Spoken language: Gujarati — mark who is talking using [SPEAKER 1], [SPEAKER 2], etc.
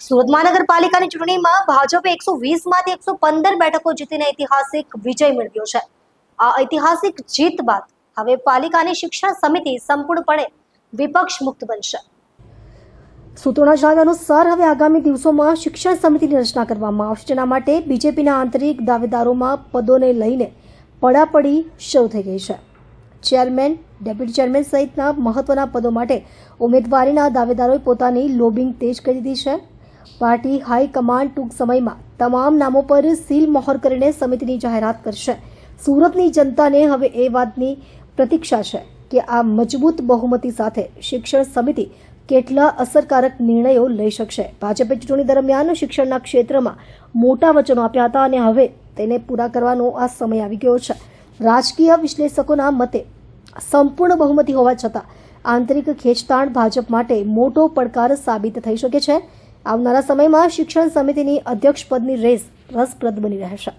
[SPEAKER 1] સુરત મહાનગરપાલિકાની ચૂંટણીમાં ભાજપે 120માંથી 115 બેઠકો જીતીને ઐતિહાસિક વિજય મેળવ્યો છે। આ ઐતિહાસિક જીત બાદ હવે પાલિકાની શિક્ષણ સમિતિ સંપૂર્ણપણે વિપક્ષ મુક્ત બનશે। સૂત્રોના જણાવ્યા અનુસાર હવે આગામી દિવસોમાં શિક્ષણ સમિતિની રચના કરવામાં આવશે, જેના માટે બીજેપીના આંતરિક દાવેદારોમાં પદોને લઈને પડાપડી શરૂ થઈ ગઈ છે। ચેરમેન, ડેપ્યુટી ચેરમેન સહિતના મહત્વના પદો માટે ઉમેદવારીના દાવેદારોએ પોતાની લોબિંગ તેજ કરી દીધી છે। પાર્ટી હાઈકમાન્ડ ટૂંક સમયમાં તમામ નામો પર સીલ મહોર કરીને સમિતિની જાહેરાત કરશે। સુરતની જનતાને હવે એ વાતની પ્રતીક્ષા છે કે આ મજબૂત બહુમતી સાથે શિક્ષણ સમિતિ કેટલા અસરકારક નિર્ણયો લઈ શકશે। ભાજપે ચૂંટણી દરમિયાન શિક્ષણના ક્ષેત્રમાં મોટા વચનો આપ્યા હતા અને હવે તેને પૂરા કરવાનો આ સમય આવી ગયો છે। રાજકીય વિશ્લેષકોના મતે સંપૂર્ણ બહુમતી હોવા છતાં આંતરિક ખેંચતાણ ભાજપ માટે મોટો પડકાર સાબિત થઈ શકે છે। આવનારા સમયમાં શિક્ષણ સમિતિની અધ્યક્ષ પદની રેસ રસપ્રદ બની રહેશે।